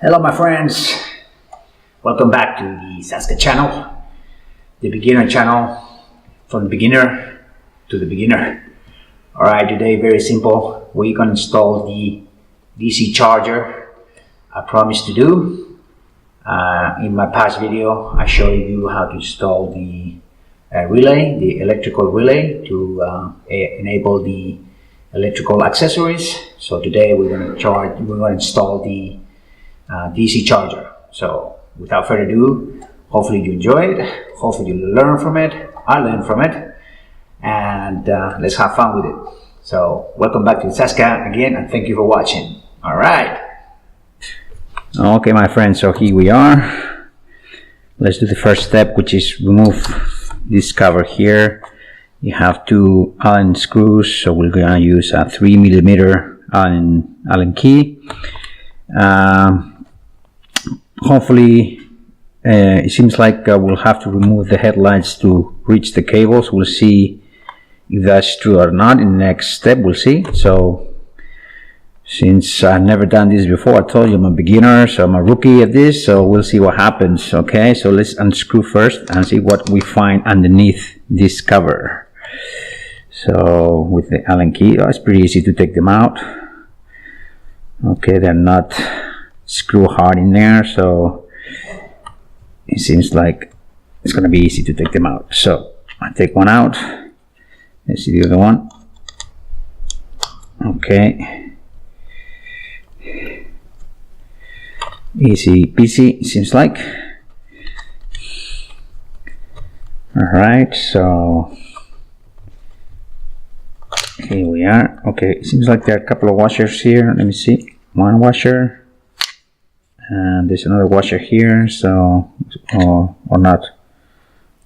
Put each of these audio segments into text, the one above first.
Hello my friends, welcome back to the Saska channel, the beginner channel, from the beginner to the beginner. Alright, today very simple, we're going to install the DC charger I promised to do. In my past video I showed you how to install the relay, the electrical relay, to enable the electrical accessories. So today we're going to install the DC charger. So without further ado, hopefully you enjoy it, hopefully you learn from it, I learned from it, and let's have fun with it. So welcome back to Saska again, and thank you for watching. Alright. Okay my friends, so here we are. Let's do the first step, which is remove this cover here. You have two Allen screws, so we're gonna use a 3mm Allen key. Hopefully it seems like we'll have to remove the headlights to reach the cables. We'll see if that's true or not in the next step. We'll see. So since I've never done this before, I told you I'm a beginner, so I'm a rookie at this, so we'll see what happens. Okay, so let's unscrew first and see what we find underneath this cover. So with the Allen key, it's pretty easy to take them out. Okay, they're not screw hard in there, so it seems like it's gonna be easy to take them out. So I take one out. Let's see the other one. Okay, easy peasy, it seems like. All right, so here we are. Okay, it seems like there are a couple of washers here. Let me see. One washer, and there's another washer here. So or not.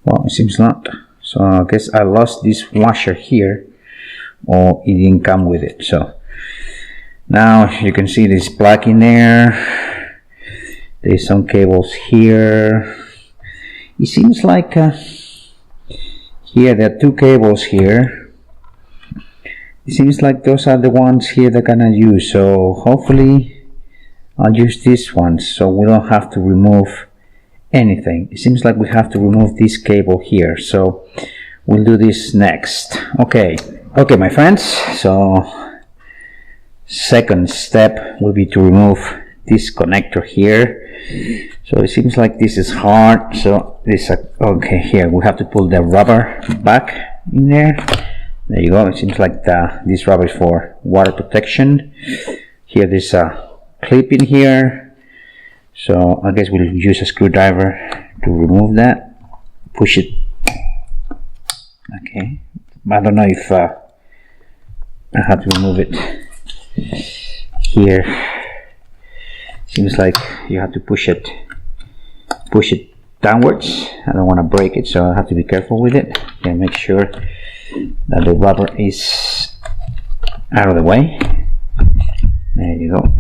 Well, it seems not. So I guess I lost this washer here, or it didn't come with it. So now you can see this plug in there. There's some cables here. It seems like here there are two cables here. It seems like those are the ones here they're gonna use. So hopefully I'll use these ones, so we don't have to remove anything. It seems like we have to remove this cable here, so we'll do this next. Okay, my friends, so second step will be to remove this connector here. So it seems like this is hard, so this okay, here we have to pull the rubber back in there. There you go. It seems like this rubber is for water protection. Here there's a clip in here, so I guess we'll use a screwdriver to remove that. Push it. Okay, I don't know if I have to remove it here. Seems like you have to push it downwards. I don't want to break it, so I have to be careful with it and make sure that the rubber is out of the way. There you go.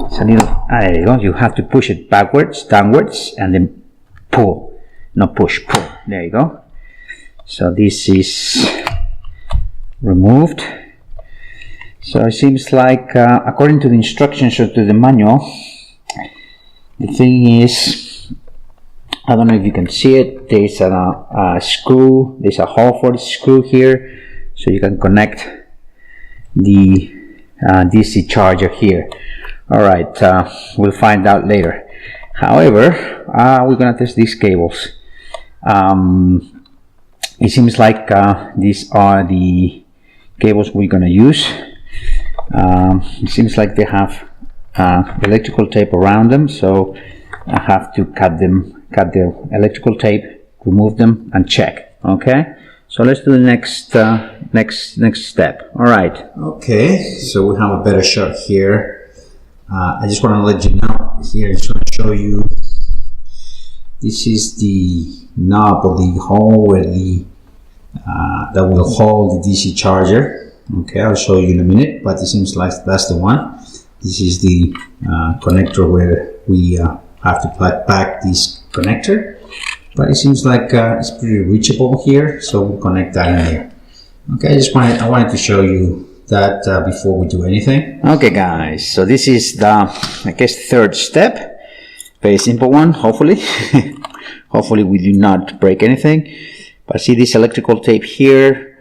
It's a little, there you go. You have to push it backwards, downwards, and then pull. Not push, pull. There you go. So this is removed. So it seems like according to the instructions or to the manual, the thing is, I don't know if you can see it, there's a screw, there's a hole for the screw here, so you can connect the DC charger here. Alright, we'll find out later. However, we're gonna test these cables. It seems like these are the cables we're gonna use. It seems like they have electrical tape around them, so I have to cut the electrical tape, remove them, and check. Okay, so let's do the next step. All right. Okay, so we have a better shot here. I just want to let you know here. I just want to show you. This is the knob or the hole where that will hold the DC charger. Okay, I'll show you in a minute, but it seems like that's the one. This is the connector where we have to plug back this connector, but it seems like it's pretty reachable here, so we'll connect that in there. Okay, I wanted to show you that before we do anything. Okay guys, so this is the, I guess, third step. Very simple one, hopefully. Hopefully we do not break anything. But see this electrical tape here,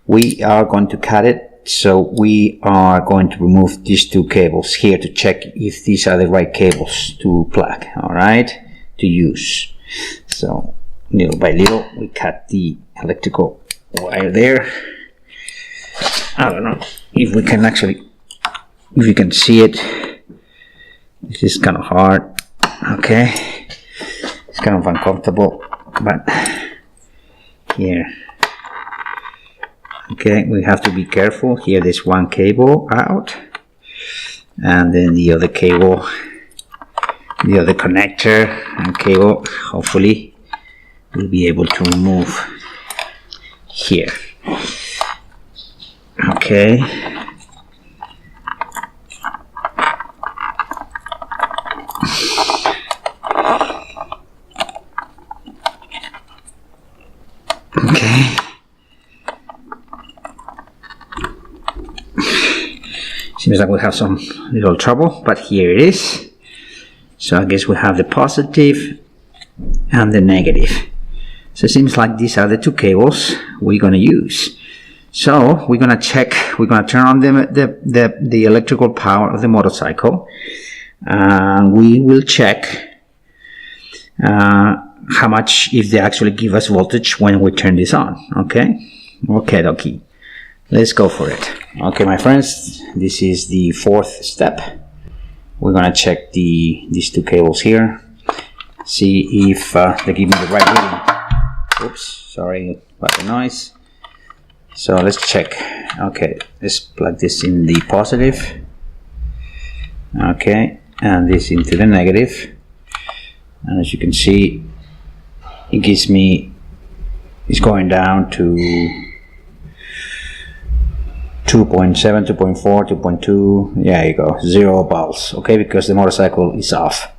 we are going to cut it. So we are going to remove these two cables here to check if these are the right cables to plug, alright, to use. So little by little we cut the electrical wire there. I don't know if we can actually, if you can see it. This is kind of hard, okay, it's kind of uncomfortable, but here. Okay, we have to be careful. Here there's one cable out, and then the other cable, the other connector and cable, hopefully we'll be able to remove here. Okay. Okay. Seems like we have some little trouble, but here it is. So I guess we have the positive and the negative. So it seems like these are the two cables we're going to use. So we're going to check, we're going to turn on the electrical power of the motorcycle. We will check how much, if they actually give us voltage when we turn this on. Okay, okay. Let's go for it. Okay, my friends, this is the fourth step. We're gonna check these two cables here, see if they give me the right reading. Oops, sorry about the noise. So let's check. Okay, let's plug this in the positive. Okay, and this into the negative. And as you can see, it gives me, it's going down to 2.7, 2.4, 2.2, there you go, 0 volts, okay, because the motorcycle is off.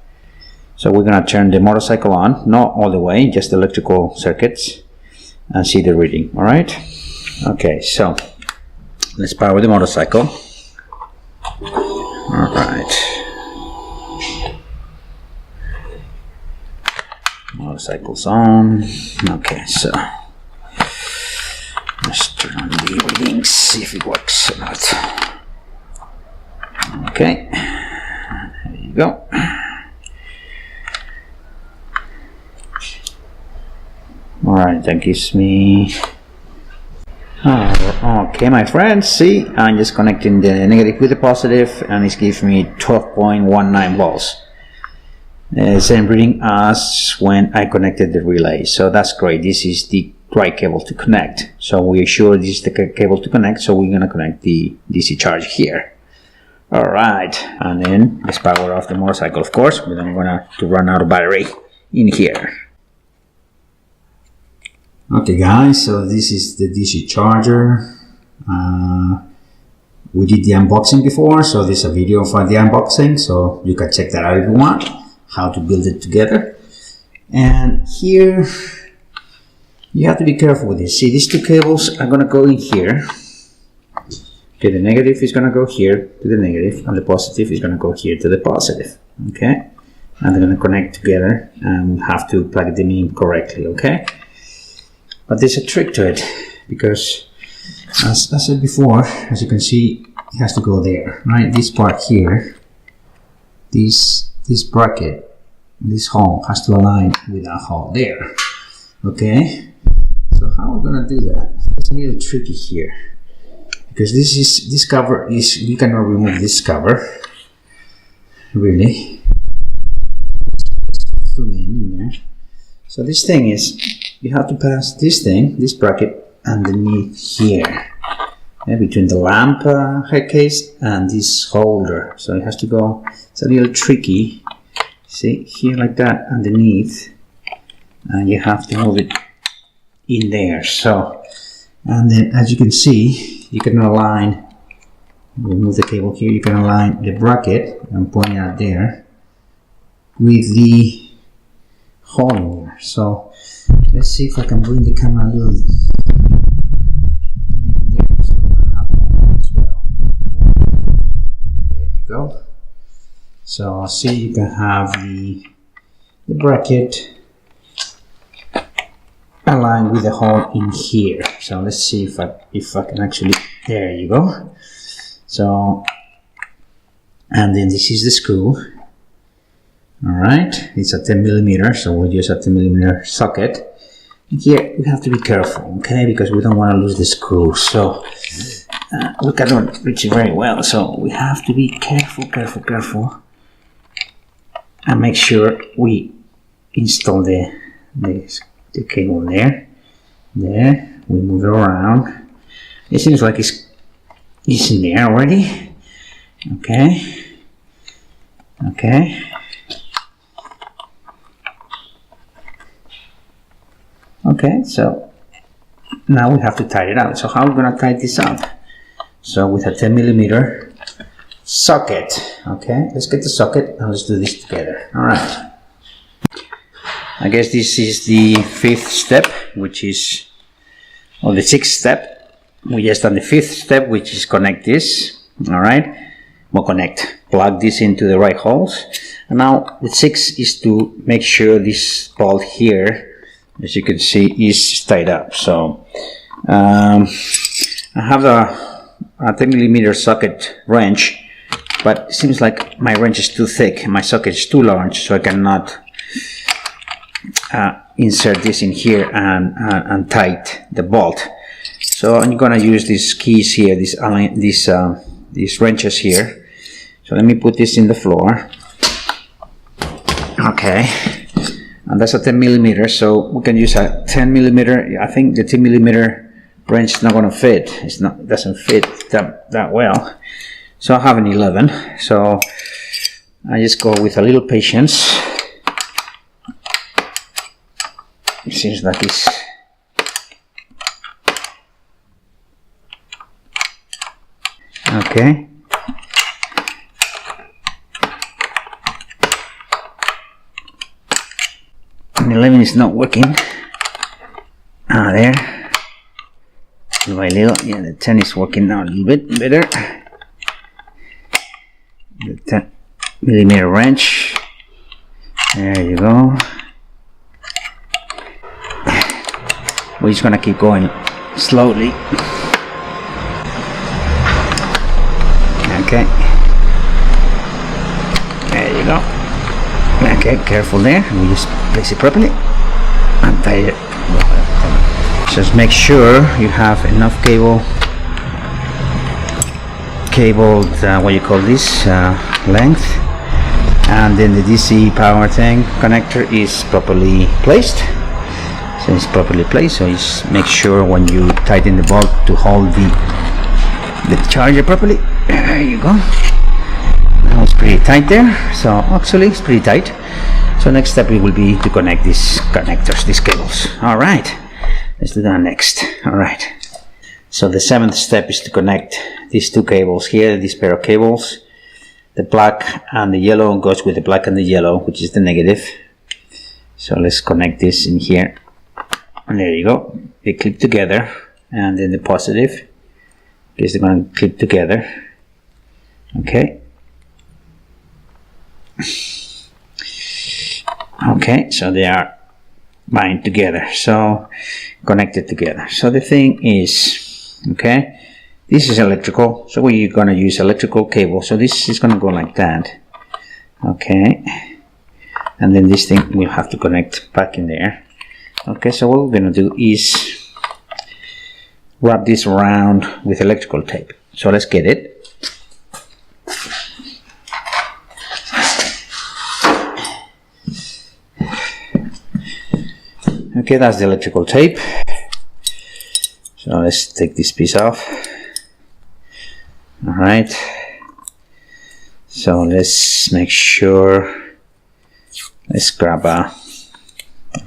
So we're gonna turn the motorcycle on, not all the way, just the electrical circuits, and see the reading, alright? Okay, so let's power the motorcycle. Alright. Motorcycle's on. Okay, so let's turn on the readings, see if it works or not. Okay, there you go. Alright, that gives me... okay, my friends, see, I'm just connecting the negative with the positive, and it gives me 12.19 volts. Same reading as when I connected the relay, so that's great. This is the right cable to connect, so we're sure this is the cable to connect, so we're gonna connect the DC charge here. Alright, and then let's power off the motorcycle, of course. We don't want to run out of battery in here. Okay guys, so this is the DC charger. We did the unboxing before, so this is a video for the unboxing, so you can check that out if you want, how to build it together. And here you have to be careful with this. See, these two cables are going to go in here. Okay, the negative is going to go here to the negative, and the positive is going to go here to the positive. Okay, and they're going to connect together, and we have to plug them in correctly. Okay, but there's a trick to it, because as I said before, as you can see, it has to go there, right? This part here, this bracket, this hole has to align with that hole there. Okay, so how are we gonna do that? It's a little tricky here, because this cover is, we cannot remove this cover really. Zoom in there. So this thing is, you have to pass this thing, this bracket, underneath here, between the lamp head case and this holder. So it has to go, it's a little tricky. See, here like that, underneath, and you have to move it in there. So, and then as you can see, you can align, remove the cable here, you can align the bracket, I'm pointing out there, with the hole in there. So let's see if I can bring the camera a little there, so I have as well. go. So see, you can have the bracket aligned with the hole in here. So let's see if I can actually, there you go. So, and then this is the screw. Alright, it's a 10 millimeter, so we'll use a 10 millimeter socket. Here we have to be careful, okay, because we don't want to lose the screw. So we cannot reach it very well, so we have to be careful, and make sure we install the cable there. We move it around. It seems like it's in there already. Okay, so now we have to tie it out. So how are we going to tie this up? So with a 10 millimeter socket. Okay, let's get the socket and let's do this together. Alright. I guess this is the 5th step, which is, or the 6th step. We just done the 5th step, which is connect this. Alright, we'll plug this into the right holes. And now the 6th is to make sure this bolt here, as you can see, is tied up. So I have a 10 millimeter socket wrench, but it seems like my wrench is too thick, my socket is too large, so I cannot insert this in here and tight the bolt. So I'm gonna use these keys here, these wrenches here. So let me put this in the floor. Okay, and that's a 10 millimeter, so we can use a 10 millimeter. I think the 10 millimeter wrench is not gonna fit. It doesn't fit that well. So I have an 11. So I just go with a little patience. It seems like it's okay. And 11 is not working. There. Little by little. Yeah, the 10 is working now a little bit better. The 10 millimeter wrench. There you go. We're just gonna keep going slowly. Okay. There you go. Okay, careful there. We just place it properly and tie it. Just make sure you have enough cabled what you call this length, and then the DC power thing connector is properly placed. So it's properly placed. So just make sure when you tighten the bolt to hold the charger properly. There you go. Now it's pretty tight there. So actually it's pretty tight. So next step it will be to connect these connectors, these cables. All right, let's do that next. All right. So the 7th step is to connect these two cables here, this pair of cables. The black and the yellow goes with the black and the yellow, which is the negative. So let's connect this in here. And there you go. They clip together, and then the positive. Because they're going to clip together. Okay. Okay, so they are bind together, so connected together. So the thing is, okay, this is electrical, so we're gonna use electrical cable. So this is gonna go like that, okay, and then this thing will have to connect back in there. Okay, so what we're gonna do is wrap this around with electrical tape. So let's get it. Okay, that's the electrical tape. So let's take this piece off. Alright. So let's make sure, let's grab a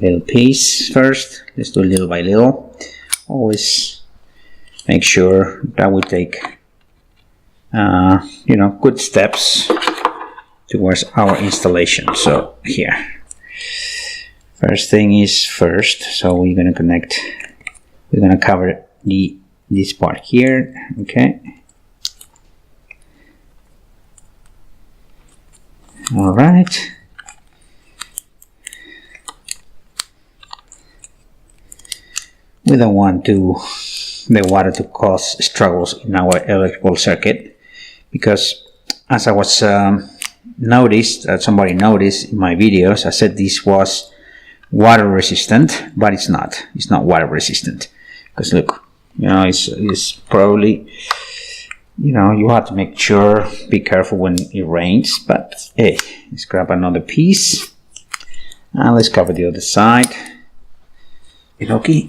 little piece first. Let's do little by little. Always make sure that we take you know, good steps towards our installation. So here, first thing is first, so we're gonna connect, we're gonna cover this part here, okay. All right. We don't want the water to cause struggles in our electrical circuit, because as I was somebody noticed in my videos, I said this was water resistant, but it's not. It's not water resistant, because look, you know, it's probably, you know, you have to make sure, be careful when it rains. But hey, let's grab another piece and let's cover the other side. Okay.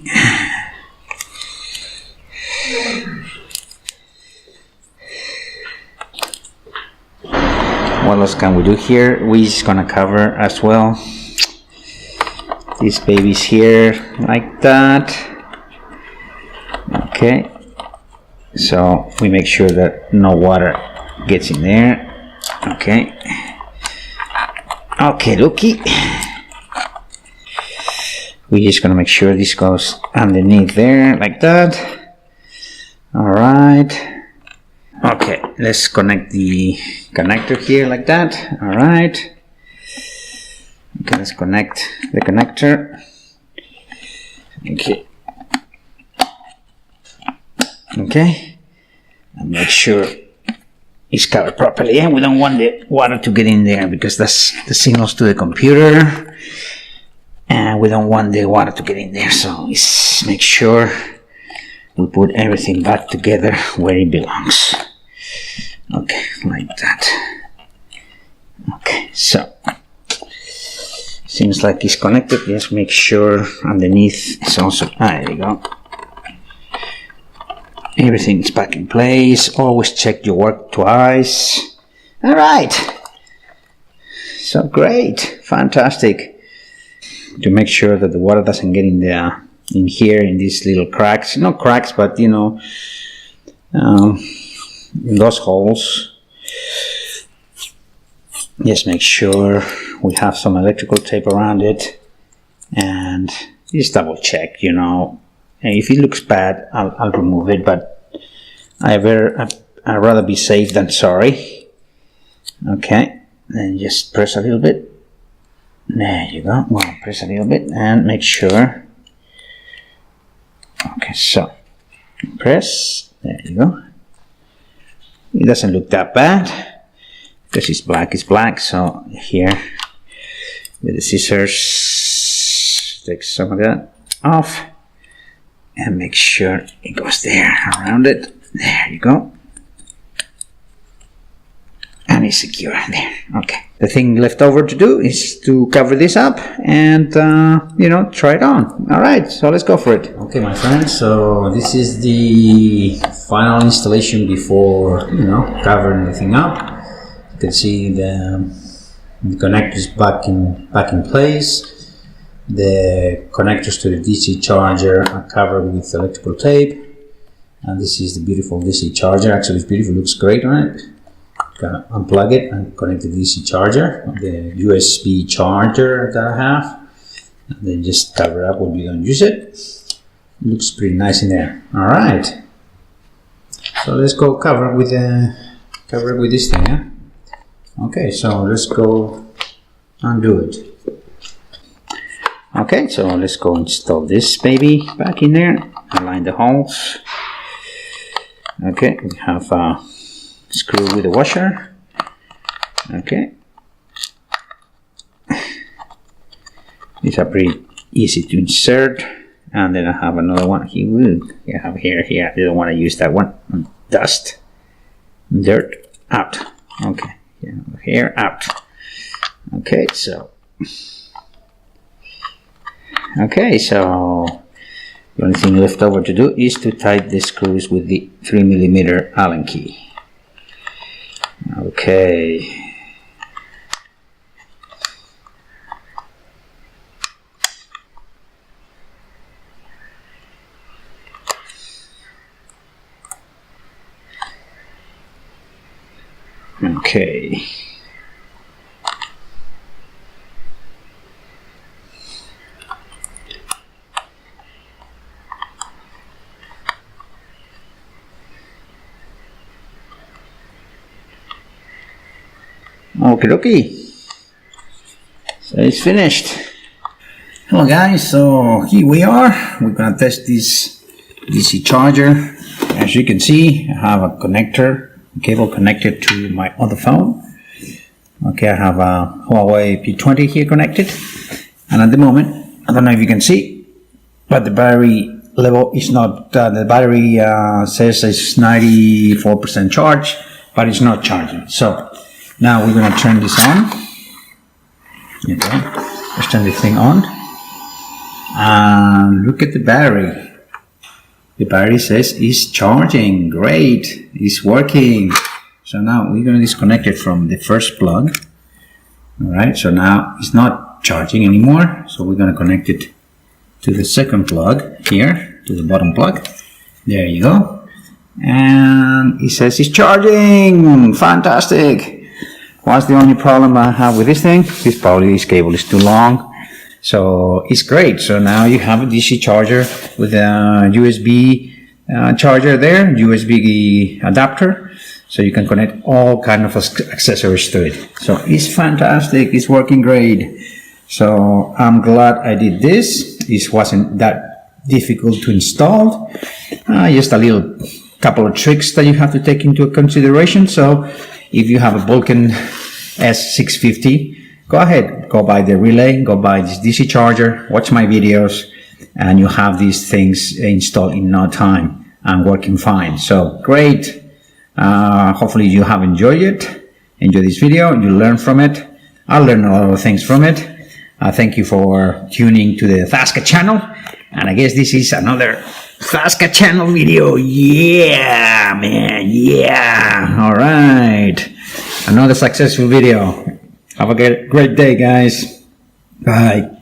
What else can we do here? We're just gonna cover as well these babies here like that. Okay, so we make sure that no water gets in there. Okay, okay. We're just gonna make sure this goes underneath there like that. All right. Okay, let's connect the connector here like that. All right. Okay, let's connect the connector. Okay. Okay, and make sure it's covered properly. And we don't want the water to get in there, because that's the signals to the computer, and we don't want the water to get in there. So let's make sure we put everything back together where it belongs. Okay, like that. Okay, so seems like it's connected. Just make sure underneath it's also, there you go. Everything's back in place. Always check your work twice. All right. So great, fantastic. To make sure that the water doesn't get in there, in here, in these little cracks. Not cracks, but you know, in those holes. Just make sure we have some electrical tape around it, and just double check, you know. And if it looks bad, I'll remove it, but I'd rather be safe than sorry. Okay, then just press a little bit. There you go. Well, press a little bit and make sure. Okay, so press. There you go. It doesn't look that bad because it's black. So here with the scissors, take some of that off and make sure it goes there around it. There you go. And it's secure there. Okay. The thing left over to do is to cover this up and you know, try it on. All right, so let's go for it. Okay, my friends, so this is the final installation before, you know, covering the thing up. You can see the connectors back in place. The connectors to the DC charger are covered with electrical tape, and this is the beautiful DC charger. Actually, it's beautiful, looks great on it. Gonna unplug it and connect the DC charger, the USB charger that I have, and then just cover it up when we don't use it. It looks pretty nice in there. All right, so let's go cover it with this thing. Yeah? Okay, so let's go undo it. Okay, so let's go install this baby back in there. Align the holes. Okay, we have a screw with a washer. Okay, these are pretty easy to insert. And then I have another one here. I have here. I didn't want to use that one. Dust, dirt out. Okay, here out. Okay, so the only thing left over to do is to tighten the screws with the 3mm Allen key. Okay. Okay. Okie dokie. So it's finished. Hello guys, so here we are. We're gonna test this DC charger. As you can see, I have a cable connected to my other phone. Okay, I have a Huawei P20 here connected, and at the moment, I don't know if you can see, but the battery level is not, the battery says it's 94% charge, but it's not charging. So now we're going to turn this on. Okay, let's turn this thing on, and look at the battery. The battery says it's charging. Great, it's working. So now we're going to disconnect it from the first plug. Alright, so now it's not charging anymore. So we're going to connect it to the second plug here, to the bottom plug. There you go. And it says it's charging. Fantastic. What's the only problem I have with this thing? This cable is too long. So it's great. So now you have a DC charger with a USB charger there, USB adapter. So you can connect all kind of accessories to it. So it's fantastic. It's working great. So I'm glad I did this. This wasn't that difficult to install. Just a little couple of tricks that you have to take into consideration. So if you have a Vulcan S650, go ahead, go buy the relay, go buy this DC charger, watch my videos, and you have these things installed in no time and working fine. So great. Hopefully you have enjoyed it. Enjoy this video, you learn from it. I learned a lot of things from it. Thank you for tuning to the Thasca channel, and I guess this is another Thasca channel video. Yeah, man, yeah. All right, another successful video. Have a great day, guys. Bye.